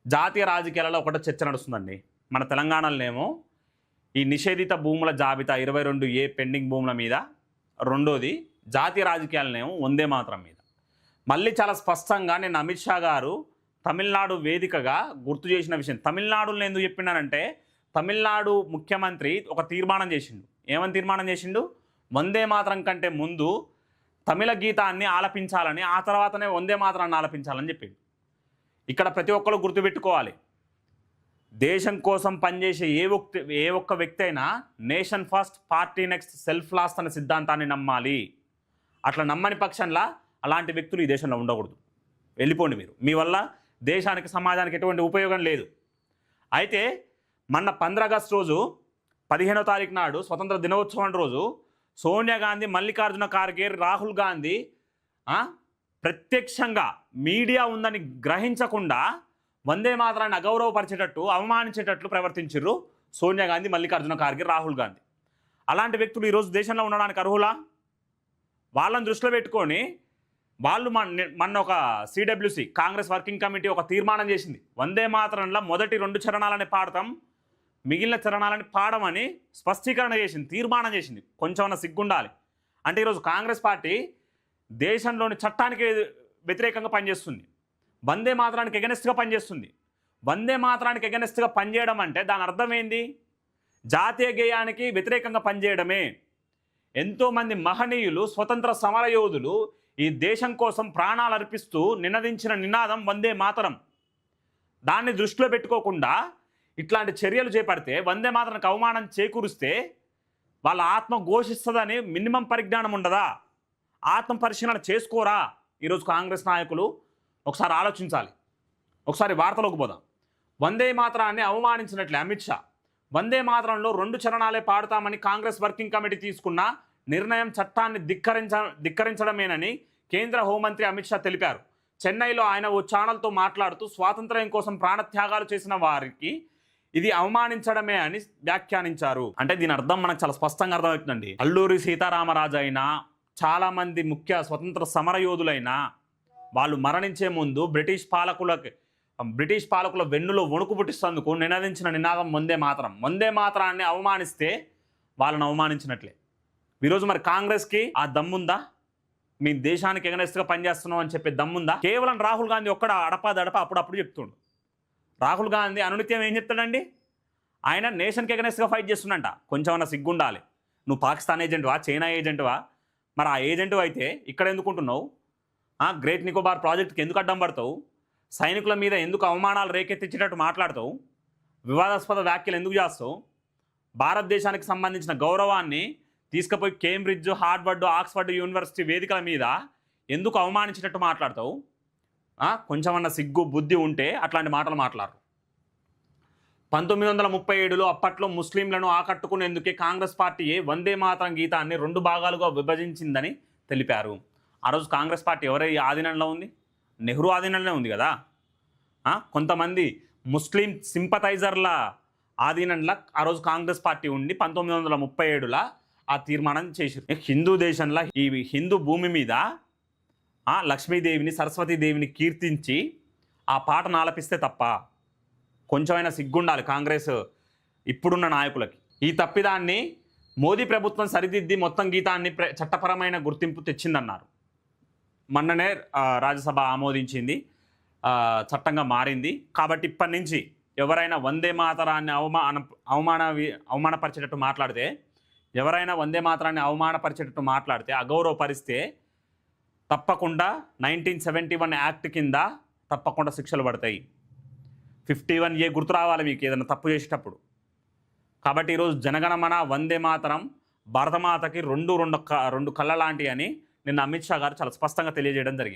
జాతీయ రాజకీయాలలో ఒకటే చర్చ నడుస్తుందండి. మన తెలంగాణలోనేమో ఈ నిషేధిత భూముల జాబితా 22A పెండింగ్ భూముల మీద, రెండోది జాతీయ రాజకీయాలనేమో వందే మాతరం మీద. మళ్ళీ చాలా స్పష్టంగా నేను అమిత్ షా గారు తమిళనాడు వేదికగా గుర్తు చేసిన విషయం. తమిళనాడులో ఎందుకు చెప్పినానంటే, తమిళనాడు ముఖ్యమంత్రి ఒక తీర్మానం చేసిండు. ఏమని తీర్మానం చేసిండు? వందే మాతరం కంటే ముందు తమిళ గీతాన్ని ఆలపించాలని, ఆ తర్వాతనే వందే మాతరాన్ని ఆలపించాలని చెప్పిండు. ఇక్కడ ప్రతి ఒక్కరు గుర్తుపెట్టుకోవాలి, దేశం కోసం పనిచేసే ఏ ఒక్క వ్యక్తి అయినా nation first party next self last అనే సిద్ధాంతాన్ని నమ్మాలి. అట్లా నమ్మని పక్షంలో అలాంటి వ్యక్తులు ఈ దేశంలో ఉండకూడదు. వెళ్ళిపోండి మీరు. మీ వల్ల దేశానికి సమాజానికి ఎటువంటి ఉపయోగం లేదు. అయితే మొన్న 15 ఆగస్టు రోజు 15వ తారీఖు నాడు స్వతంత్ర దినోత్సవం రోజు సోనియా గాంధీ, మల్లికార్జున ఖార్గే, రాహుల్ గాంధీ ప్రత్యక్షంగా మీడియా ఉందని గ్రహించకుండా వందే మాతరాన్ని అగౌరవపరిచేటట్టు, అవమానించేటట్లు ప్రవర్తించారు సోనియా గాంధీ, మల్లికార్జున ఖార్గే, రాహుల్ గాంధీ. అలాంటి వ్యక్తులు ఈరోజు దేశంలో ఉండడానికి అర్హులా? వాళ్ళని దృష్టిలో పెట్టుకొని వాళ్ళు మొన్న ఒక సిడబ్ల్యూసి కాంగ్రెస్ వర్కింగ్ కమిటీ ఒక తీర్మానం చేసింది. వందే మాతరంలో మొదటి 2 చరణాలని పాడతాం, మిగిలిన చరణాలని పాడమని స్పష్టీకరణ చేసింది, తీర్మానం చేసింది. కొంచెమన్నా సిగ్గుండాలి. అంటే ఈరోజు కాంగ్రెస్ పార్టీ దేశంలోని చట్టానికి వ్యతిరేకంగా పనిచేస్తుంది, వందే మాతరానికి ఎగనెస్ట్గా పనిచేస్తుంది. వందే మాతరానికి ఎగనెస్ట్గా పనిచేయడం అంటే దాని అర్థం ఏంది? జాతీయ గేయానికి వ్యతిరేకంగా పనిచేయడమే. ఎంతోమంది మహనీయులు, స్వతంత్ర సమరయోధులు ఈ దేశం కోసం ప్రాణాలు అర్పిస్తూ నినదించిన నినాదం వందే మాతరం. దాన్ని దృష్టిలో పెట్టుకోకుండా ఇట్లాంటి చర్యలు చేపడితే, వందే మాతరానికి అవమానం చేకూరిస్తే వాళ్ళ ఆత్మ ఘోషిస్తుందని మినిమం పరిజ్ఞానం ఉండదా? ఆత్మ పరిశీలన చేసుకోరా? ఈరోజు కాంగ్రెస్ నాయకులు ఒకసారి ఆలోచించాలి. ఒకసారి వార్తలోకి పోదాం. వందే మాతరాన్ని అవమానించినట్లే అమిత్ షా. వందే మాతరంలో 2 చరణాలే పాడుతామని కాంగ్రెస్ వర్కింగ్ కమిటీ తీసుకున్న నిర్ణయం చట్టాన్ని ధిక్కరించడమేనని కేంద్ర హోంమంత్రి అమిత్ షా తెలిపారు. చెన్నైలో ఆయన ఓ ఛానల్తో మాట్లాడుతూ, స్వాతంత్ర్యం కోసం ప్రాణత్యాగాలు చేసిన వారికి ఇది అవమానించడమే అని వ్యాఖ్యానించారు. అంటే దీని అర్థం మనకు చాలా స్పష్టంగా అర్థమవుతుందండి. అల్లూరి సీతారామరాజు అయినా, చాలామంది ముఖ్య స్వతంత్ర సమరయోధులైనా వాళ్ళు మరణించే ముందు బ్రిటిష్ పాలకుల వెన్నులో వణుకు పుట్టిస్తేందుకు నినదించిన నినాదం వందే మాతరం. వందే మాతరాన్ని అవమానిస్తే వాళ్ళని అవమానించినట్లే. ఈరోజు మరి కాంగ్రెస్కి ఆ దమ్ముందా? మీ దేశానికి ఎగనెస్ట్గా పనిచేస్తున్నాం అని చెప్పే దమ్ముందా? కేవలం రాహుల్ గాంధీ ఒక్కడ అడపదడప అప్పుడప్పుడు చెప్తుండు. రాహుల్ గాంధీ అనునిత్యం ఏం చెప్తాడండి? ఆయన నేషన్కి ఎగనెస్ట్గా ఫైట్ చేస్తున్నంట. కొంచెమన్నా సిగ్గుండాలి. నువ్వు పాకిస్తాన్ ఏజెంట్వా, చైనా ఏజెంట్వా? మరి ఆ ఏజెంటు అయితే ఇక్కడ ఎందుకుంటున్నావు? గ్రేట్ నికోబార్ ప్రాజెక్టుకి ఎందుకు అడ్డం పడతావు? సైనికుల మీద ఎందుకు అవమానాలు రేకెత్తించేటట్టు మాట్లాడతావు? వివాదాస్పద వ్యాఖ్యలు ఎందుకు చేస్తావు? భారతదేశానికి సంబంధించిన గౌరవాన్ని తీసుకుపోయి కేంబ్రిడ్జ్, హార్వర్డ్, ఆక్స్ఫర్డ్ యూనివర్సిటీ వేదికల మీద ఎందుకు అవమానించేటట్టు మాట్లాడతావు? కొంచెమన్నా సిగ్గు బుద్ధి ఉంటే అట్లాంటి మాటలు మాట్లాడరు. 1937లో అప్పట్లో ముస్లింలను ఆకట్టుకునేందుకే కాంగ్రెస్ పార్టీ వందే మాతరం గీతాన్ని 2 భాగాలుగా విభజించిందని తెలిపారు. ఆ రోజు కాంగ్రెస్ పార్టీ ఎవరి ఆధీనంలో ఉంది? నెహ్రూ ఆధీనంలోనే ఉంది కదా. కొంతమంది ముస్లిం సింపథైజర్ల ఆధీనంలో ఆ రోజు కాంగ్రెస్ పార్టీ ఉండి 1937లో ఆ తీర్మానం చేశారు. హిందూ దేశంలో ఈ హిందూ భూమి మీద లక్ష్మీదేవిని, సరస్వతీదేవిని కీర్తించి ఆ పాటను ఆలపిస్తే తప్ప కొంచెమైనా సిగ్గుండాలి కాంగ్రెస్ ఇప్పుడున్న నాయకులకి. ఈ తప్పిదాన్ని మోదీ ప్రభుత్వం సరిదిద్ది మొత్తం గీతాన్ని చట్టపరమైన గుర్తింపు తెచ్చిందన్నారు. మొన్ననే రాజ్యసభ ఆమోదించింది, చట్టంగా మారింది. కాబట్టి ఇప్పటి నుంచి ఎవరైనా వందే మాతరాన్ని అవమానపరిచేటట్టు మాట్లాడితే, ఎవరైనా వందే మాతరాన్ని అవమానపరిచేటట్టు మాట్లాడితే, అగౌరవపరిస్తే తప్పకుండా 1971 యాక్ట్ కింద తప్పకుండా శిక్షలు పడతాయి. 51A గుర్తు రావాలి మీకు ఏదైనా తప్పు చేసేటప్పుడు. కాబట్టి ఈరోజు జనగణమన, వందే మాతరం భారతమాతకి రెండు కళ్ళ లాంటి అని నిన్న అమిత్ షా గారు చాలా స్పష్టంగా తెలియజేయడం జరిగింది.